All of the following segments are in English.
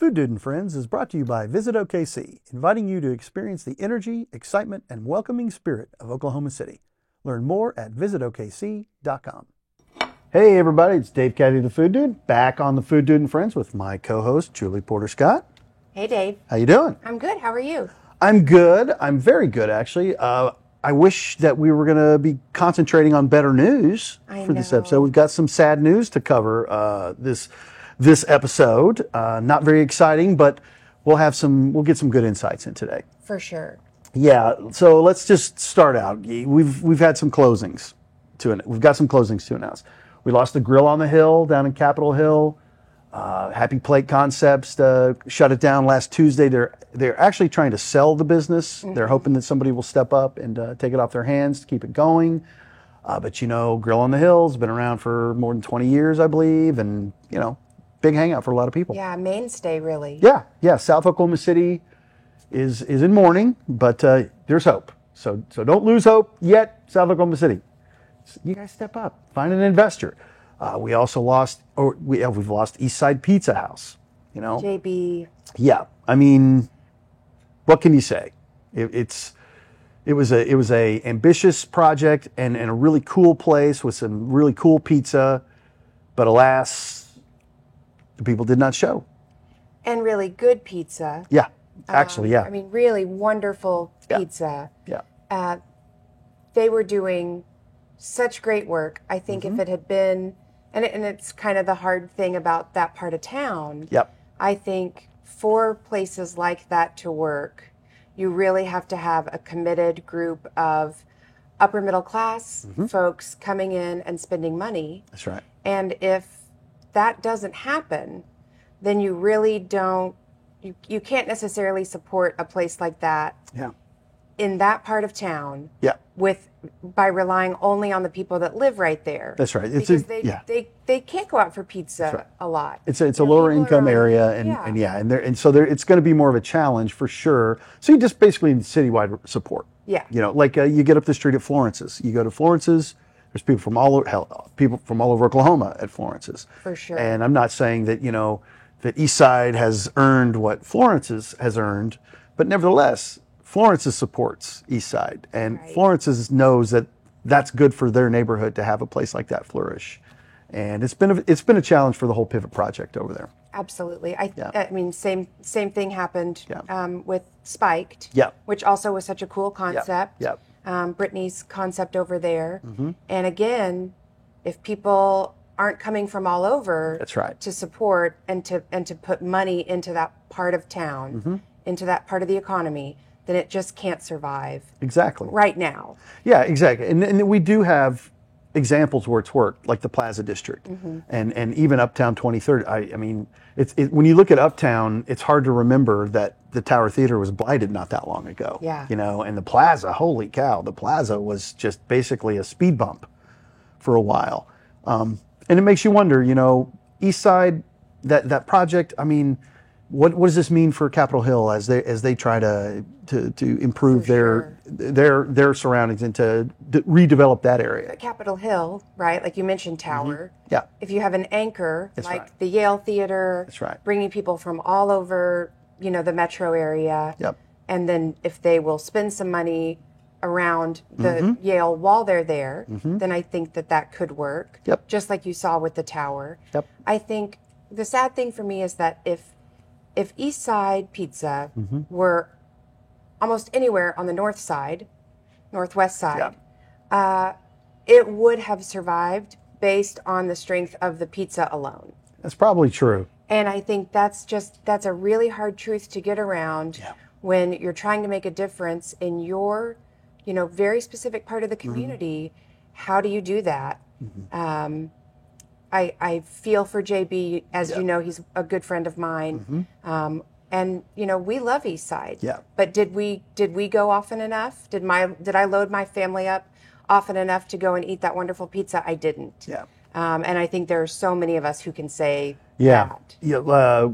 Food Dude and Friends is brought to you by Visit OKC, inviting you to experience the energy, excitement, and welcoming spirit of Oklahoma City. Learn more at visitokc.com. Hey everybody, it's Dave Caddy, the Food Dude, back on the Food Dude and Friends with my co-host, Julie Porter Scott. Hey Dave. How you doing? I'm good. How are you? I'm good. I'm very good, actually. I wish that we were going to be concentrating on better news for this episode. We've got some sad news to cover this episode. Not very exciting, but we'll get some good insights in today. For sure. Yeah. So let's just start out. We've had some closings we've got some closings to announce. We lost the Grill on the Hill down in Capitol Hill. Happy Plate Concepts shut it down last Tuesday. They're actually trying to sell the business. Mm-hmm. They're hoping that somebody will step up and take it off their hands to keep it going. But Grill on the Hill's been around for more than 20 years, I believe, and big hangout for a lot of people. Yeah, mainstay really. Yeah. South Oklahoma City is in mourning, but there's hope. So don't lose hope yet, South Oklahoma City. You guys step up, find an investor. We also we've lost Eastside Pizza House. JB. Yeah, I mean, what can you say? It was a ambitious project and a really cool place with some really cool pizza, but alas, the people did not show. And really good pizza. Yeah, actually, yeah. I mean, really wonderful pizza. Yeah. They were doing such great work. I think if it had been, and it's kind of the hard thing about that part of town. Yep. I think for places like that to work, you really have to have a committed group of upper middle class folks coming in and spending money. That's right. And if that doesn't happen, then you really don't, you can't necessarily support a place like that in that part of town by relying only on the people that live right there. That's right. They can't go out for pizza a lot. It's a lower income area, and so it's going to be more of a challenge for sure. So you just basically need citywide support. Yeah. You get up the street at Florence's. You go to Florence's. There's people from all over Oklahoma at Florence's. For sure. And I'm not saying that that Eastside has earned what Florence's has earned, but nevertheless, Florence's supports Eastside, and Florence's knows that that's good for their neighborhood to have a place like that flourish. And it's been a challenge for the whole Pivot project over there. Absolutely. I mean, same thing happened with Spiked, which also was such a cool concept. Brittany's concept over there. Mm-hmm. And again, if people aren't coming from all over to support and to put money into that part of town, into that part of the economy, then it just can't survive. Exactly. Right now. Yeah, exactly. And we do have examples where it's worked, like the Plaza District and even Uptown 23rd. I mean, when you look at Uptown, it's hard to remember that the Tower Theater was blighted not that long ago. Yeah. And the Plaza, holy cow, the Plaza was just basically a speed bump for a while. And it makes you wonder, East Side, that project, I mean, what does this mean for Capitol Hill as they try to improve their surroundings and to redevelop that area? At Capitol Hill, right? Like you mentioned, Tower. Yeah. If you have an anchor the Yale Theater, bringing people from all over, the metro area. Yep. And then if they will spend some money around the Yale while they're there, then I think that could work. Yep. Just like you saw with the Tower. Yep. I think the sad thing for me is that if East Side Pizza were almost anywhere on the north side, northwest side, it would have survived based on the strength of the pizza alone. That's probably true. And I think that's a really hard truth to get around when you're trying to make a difference in your, very specific part of the community. How do you do that? I feel for JB, as you know, he's a good friend of mine. And we love East Side. Yeah. But did we go often enough? Did I load my family up often enough to go and eat that wonderful pizza? I didn't. Yeah. And I think there are so many of us who can say that. Yeah.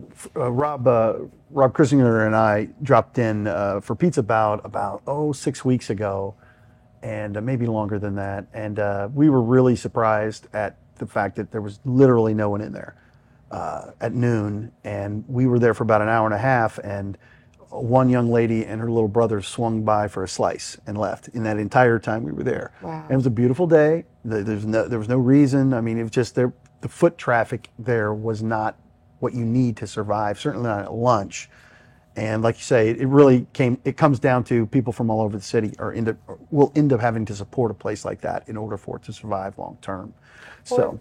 Rob Christinger and I dropped in for Pizza Bout about 6 weeks ago, and maybe longer than that. And we were really surprised at the fact that there was literally no one in there. at noon, and we were there for about an hour and a half, and one young lady and her little brother swung by for a slice and left in that entire time we were there. Wow. And it was a beautiful day. There was no reason. I mean, it was just the foot traffic there was not what you need to survive, certainly not at lunch. And like you say, it comes down to people from all over the city will end up having to support a place like that in order for it to survive long term.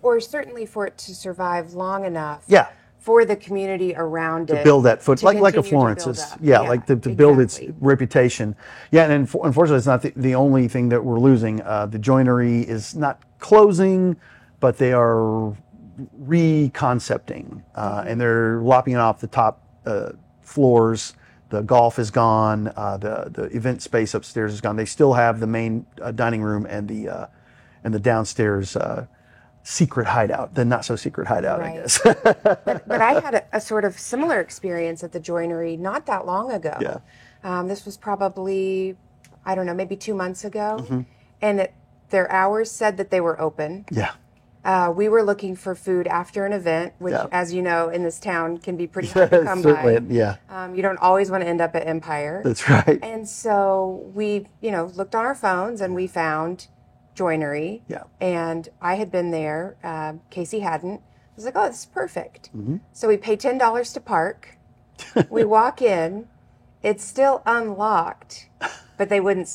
Or certainly for it to survive long enough. Yeah. For the community around it to build that foot, like a Florence's, like to build its reputation. Yeah, and unfortunately, it's not the only thing that we're losing. The joinery is not closing, but they are reconcepting, and they're lopping off the top floors. The golf is gone. The event space upstairs is gone. They still have the main dining room and the downstairs. Secret hideout, the not so secret hideout, right. I guess. but I had a sort of similar experience at the joinery not that long ago. Yeah. This was probably, I don't know, maybe 2 months ago. And their hours said that they were open. Yeah. We were looking for food after an event, which, as you know, in this town can be pretty hard to come by. Yeah. You don't always want to end up at Empire. That's right. And so we, looked on our phones and we found joinery. Yeah. And I had been there. Casey hadn't. I was like, oh, this is perfect. So we pay $10 to park. We walk in. It's still unlocked, but they wouldn't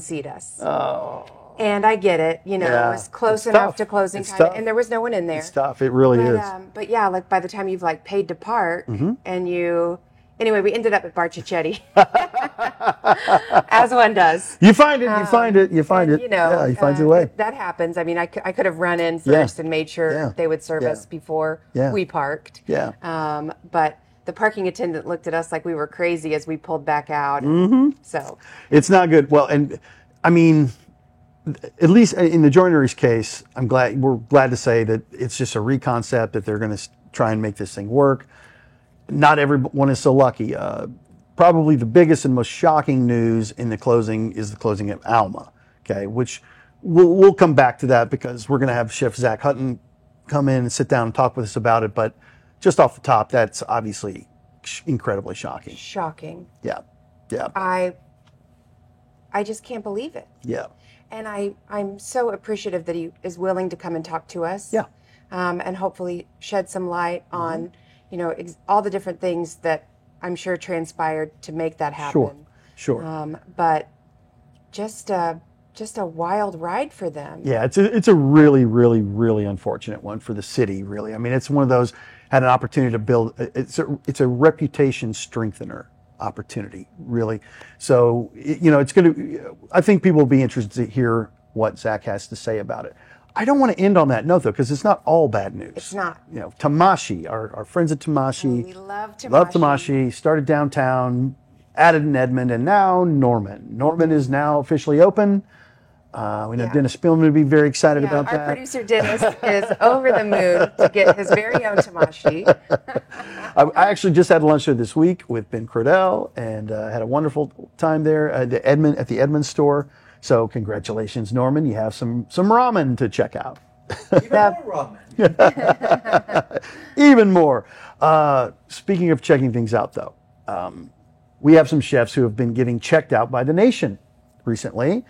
seat us. Oh. And I get it. It was close enough to closing time, and there was no one in there. It's tough. It really is. But yeah, like by the time you've paid to park, and anyway, we ended up at Barchichetti, as one does. You find it. You find it. You find it. You find your way. That happens. I mean, I could have run in first and made sure they would serve us before we parked. Yeah. But the parking attendant looked at us like we were crazy as we pulled back out. So it's not good. Well, and I mean, at least in the joinery's case, we're glad to say that it's just a reconcept, that they're going to try and make this thing work. Not everyone is so lucky. Probably the biggest and most shocking news in the closing is the closing of Alma, okay, which we'll come back to that because we're going to have Chef Zach Hutton come in and sit down and talk with us about it. But just off the top, that's obviously incredibly shocking. Shocking. Yeah. Yeah. I just can't believe it. Yeah. And I'm so appreciative that he is willing to come and talk to us. Yeah. And hopefully shed some light on, all the different things that I'm sure transpired to make that happen. Sure. But just a wild ride for them. Yeah, it's a really, really, really unfortunate one for the city, really. I mean, it's one of those, had an opportunity to build, it's a reputation strengthener opportunity, really. So, it's going to, I think people will be interested to hear what Zach has to say about it. I don't want to end on that note, though, because it's not all bad news. It's not. Tamashi, our friends at Tamashi. We love Tamashi. Love Tamashi. Started downtown, added in Edmond, and now Norman. Norman is now officially open. We know Dennis Spielman would be very excited about that. Our producer Dennis is over the moon to get his very own Tamashi. I actually just had lunch there this week with Ben Crodell and had a wonderful time there at the Edmond store. So congratulations, Norman. You have some ramen to check out. Even more ramen. Even more. Speaking of checking things out, though, we have some chefs who have been getting checked out by The Nation recently.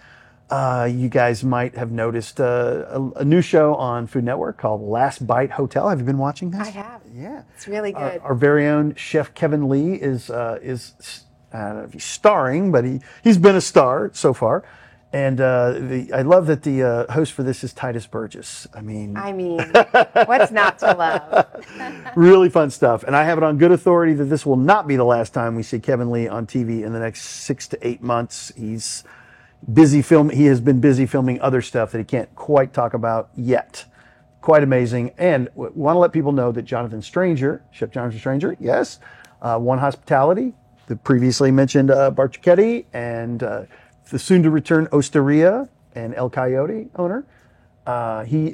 You guys might have noticed a new show on Food Network called Last Bite Hotel. Have you been watching this? I have. Yeah. It's really good. Our very own chef Kevin Lee is I don't know if he's starring, but he's been a star so far. And I love that the host for this is Titus Burgess. I mean, what's not to love? Really fun stuff. And I have it on good authority that this will not be the last time we see Kevin Lee on TV in the next 6 to 8 months. He's busy filming. He has been busy filming other stuff that he can't quite talk about yet. Quite amazing. And want to let people know that Jonathan Stranger, Chef Jonathan Stranger, yes, One Hospitality, the previously mentioned Barchichetti, and the soon-to-return Osteria and El Coyote owner. He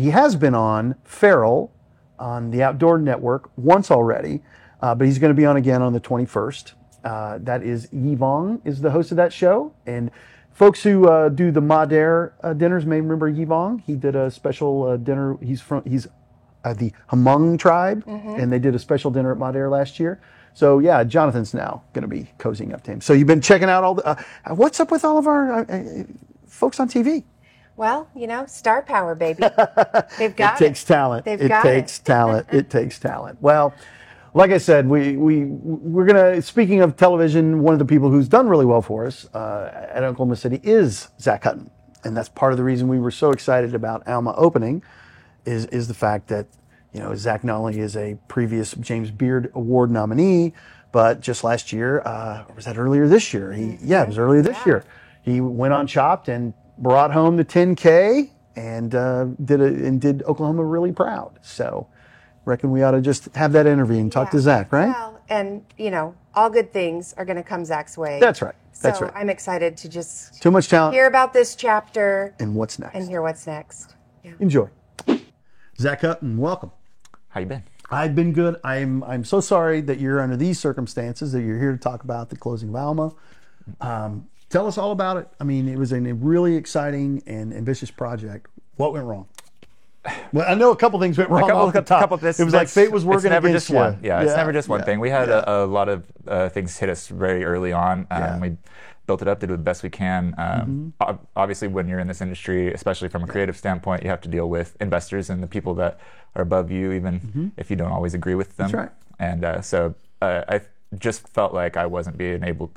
has been on Feral on the Outdoor Network once already, but he's going to be on again on the 21st. That is Yvonne is the host of that show. And folks who do the Madère dinners may remember Yvonne. He did a special dinner. the Hmong tribe, and they did a special dinner at Madeira last year. So yeah, Jonathan's now going to be cozying up to him. So you've been checking out all the. What's up with all of our folks on TV? Well, star power, baby. They've got it. It takes talent. It takes talent. It takes talent. Well, like I said, we're gonna. Speaking of television, one of the people who's done really well for us at Oklahoma City is Zach Hutton, and that's part of the reason we were so excited about Alma opening, is the fact that Zach not only is a previous James Beard Award nominee, but just last year, or was that earlier this year? It was earlier this year. He went on Chopped and brought home the 10K and did Oklahoma really proud. So, reckon we ought to just have that interview and talk to Zach, right? Well, and all good things are going to come Zach's way. That's right. That's so right. I'm excited to just too much talent. Hear about this chapter and what's next. And hear what's next. Yeah. Enjoy. Zach Hutton, welcome. How you been? I've been good. I'm so sorry that you're under these circumstances, that you're here to talk about the closing of Alma. Tell us all about it. I mean, it was a really exciting and ambitious project. What went wrong? Well, I know a couple things went wrong. It was like fate was working against you. Yeah, it's never just one thing. We had a lot of things hit us very early on. We built it up, did the best we can. Obviously, when you're in this industry, especially from a creative standpoint, you have to deal with investors and the people that are above you, even if you don't always agree with them. That's right. And so I just felt like I wasn't able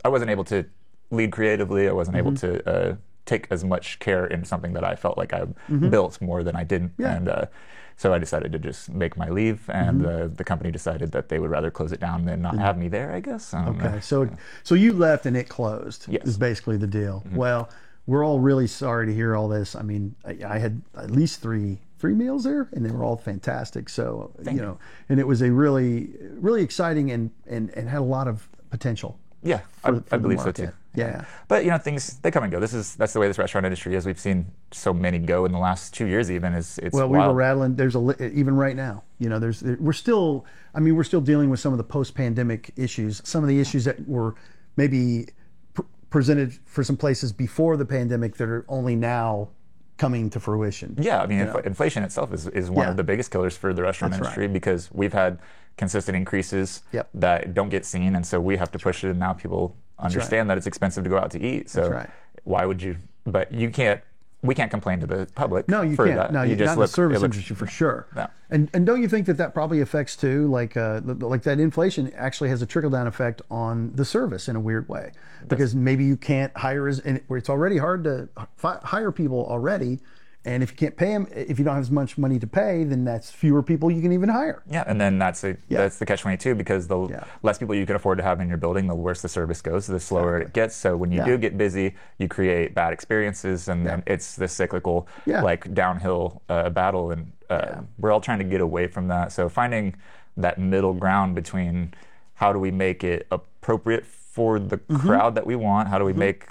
to lead creatively. I wasn't able to take as much care in something that I felt like I built more than I didn't. Yeah. And so I decided to just make my leave, and the company decided that they would rather close it down than not have me there, I guess. Okay, so you left and it closed. Yes. Is basically the deal. Well, we're all really sorry to hear all this. I mean, I had at least three meals there, and they were all fantastic. So and it was a really, really exciting and had a lot of potential. Yeah, I believe so too. Yeah. But things, they come and go. That's the way this restaurant industry is. We've seen so many go in the last 2 years even. It's well, we were rattling. There's even right now. We're still dealing with some of the post-pandemic issues. Some of the issues that were maybe presented for some places before the pandemic that are only now coming to fruition. Yeah, I mean, inflation itself is one of the biggest killers for the restaurant industry, because we've had consistent increases that don't get seen, and so we have to push it, and now people understand that it's expensive to go out to eat. So why would you? But we can't complain to the public. No, you can't. That. No, you not in the service industry for sure. No. And don't you think that probably affects too, like that inflation actually has a trickle down effect on the service in a weird way, because maybe you can't hire where it's already hard to hire people already. And if you can't pay them, if you don't have as much money to pay, then that's fewer people you can even hire. Yeah, and then that's the catch-22, because the less people you can afford to have in your building, the worse the service goes, the slower it gets. So when you do get busy, you create bad experiences, and then it's this cyclical, like downhill battle. And we're all trying to get away from that. So finding that middle ground between how do we make it appropriate for the crowd that we want, how do we make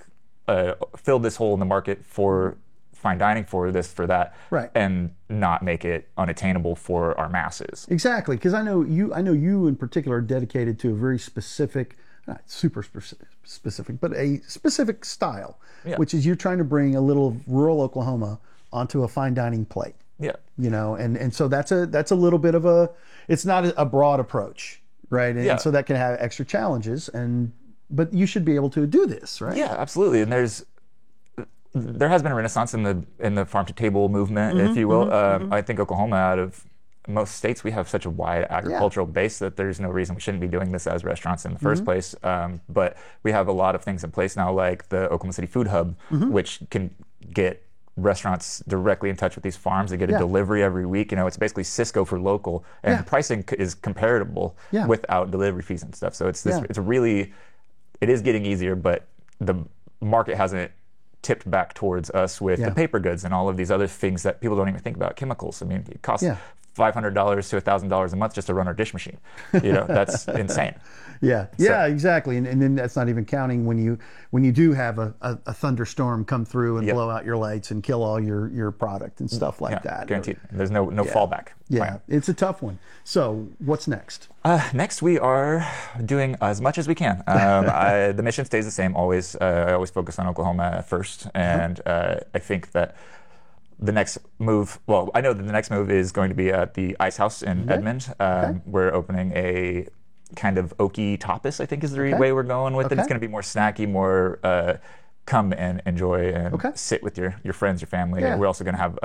fill this hole in the market for fine dining, for this, for that, and not make it unattainable for our masses. Exactly, because I know you in particular are dedicated to a very specific, not super specific, but a specific style, which is you're trying to bring a little rural Oklahoma onto a fine dining plate. Yeah, and so that's a little bit of it's not a broad approach, right? And so that can have extra challenges, but you should be able to do this, right? Yeah, absolutely. And there has been a renaissance in the farm to table movement, if you will. I think Oklahoma, out of most states, we have such a wide agricultural base that there's no reason we shouldn't be doing this as restaurants in the first place. But we have a lot of things in place now, like the Oklahoma City Food Hub, which can get restaurants directly in touch with these farms. They get a delivery every week. It's basically Cisco for local, and the pricing is comparable without delivery fees and stuff. So it is getting easier, but the market hasn't tipped back towards us with the paper goods and all of these other things that people don't even think about. Chemicals. I mean, it costs $500 to $1,000 a month just to run our dish machine. That's insane. Yeah, exactly. And then that's not even counting when you do have a thunderstorm come through and blow out your lights and kill all your product and stuff like that. Guaranteed. There's no fallback. Yeah, plan. It's a tough one. So what's next? Next, we are doing as much as we can. The mission stays the same always. I always focus on Oklahoma first, and I think that the next move, well, I know that the next move is going to be at the Ice House in Edmond. We're opening a kind of oaky tapas, I think is the way we're going with it. It's going to be more snacky, more come and enjoy and sit with your friends, your family. We're also going to have,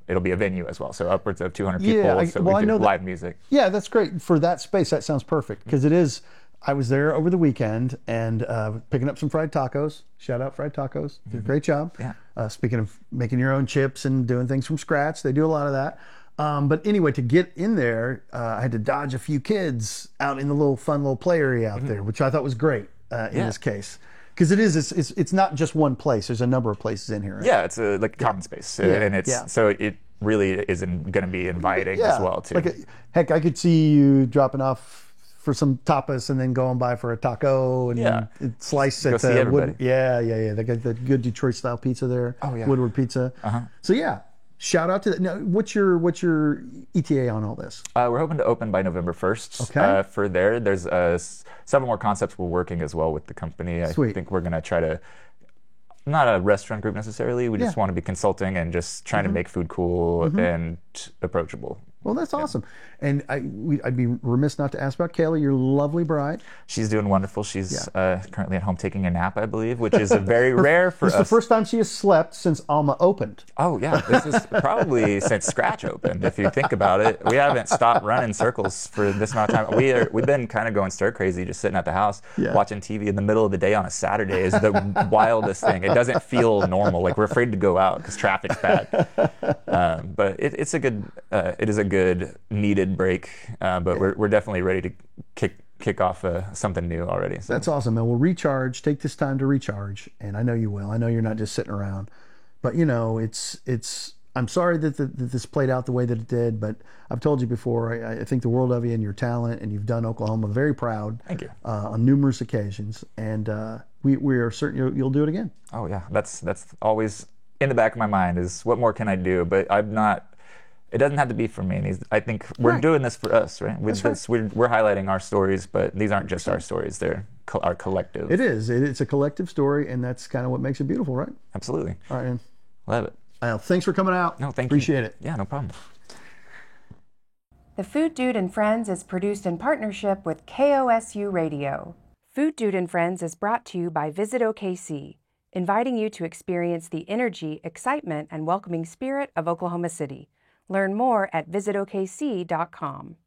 it'll be a venue as well, so upwards of 200 people, so we do live music. Yeah, that's great. For that space, that sounds perfect, because it is, I was there over the weekend and picking up some fried tacos. Shout out Fried Tacos. Did a great job. Yeah. Speaking of making your own chips and doing things from scratch, they do a lot of that. But anyway, to get in there, I had to dodge a few kids out in the fun little play area out there, which I thought was great in this case. Because it's not just one place. There's a number of places in here. Right? Yeah, it's a common space, and it's so it really isn't going to be inviting as well too. Heck, I could see you dropping off for some tapas and then going by for a taco and slice at the Wood. They got the good Detroit style pizza there. Oh yeah, Woodward Pizza. So yeah. Shout out to that. Now, what's your ETA on all this? We're hoping to open by November 1st. For there's several more concepts we're working as well with the company. Sweet. I think we're going to try to, not a restaurant group necessarily, we just want to be consulting and just trying to make food cool and approachable. Well, that's awesome. And I'd be remiss not to ask about Kayla, your lovely bride. She's doing wonderful. She's currently at home taking a nap, I believe, which is very rare for us. It's the first time she has slept since Alma opened. Oh, yeah. This is probably since Scratch opened, if you think about it. We haven't stopped running circles for this amount of time. We've been kind of going stir crazy, just sitting at the house, watching TV in the middle of the day on a Saturday is the wildest thing. It doesn't feel normal. Like, we're afraid to go out because traffic's bad. But it is a good needed break, but we're definitely ready to kick off something new already. So. That's awesome, man. Well, recharge. Take this time to recharge, and I know you will. I know you're not just sitting around, but it's. I'm sorry that this played out the way that it did, but I've told you before. I think the world of you and your talent, and you've done Oklahoma very proud. Thank you. On numerous occasions, and we are certain you'll do it again. Oh yeah, that's always in the back of my mind is what more can I do, but I'm not. It doesn't have to be for me. I think we're doing this for us, right? We're highlighting our stories, but these aren't just our stories. They're our collective. It is. It's a collective story, and that's kind of what makes it beautiful, right? Absolutely. All right, man. Love it. Thanks for coming out. No, thank you. Appreciate it. Yeah, no problem. The Food Dude and Friends is produced in partnership with KOSU Radio. Food Dude and Friends is brought to you by Visit OKC, inviting you to experience the energy, excitement, and welcoming spirit of Oklahoma City. Learn more at visitokc.com.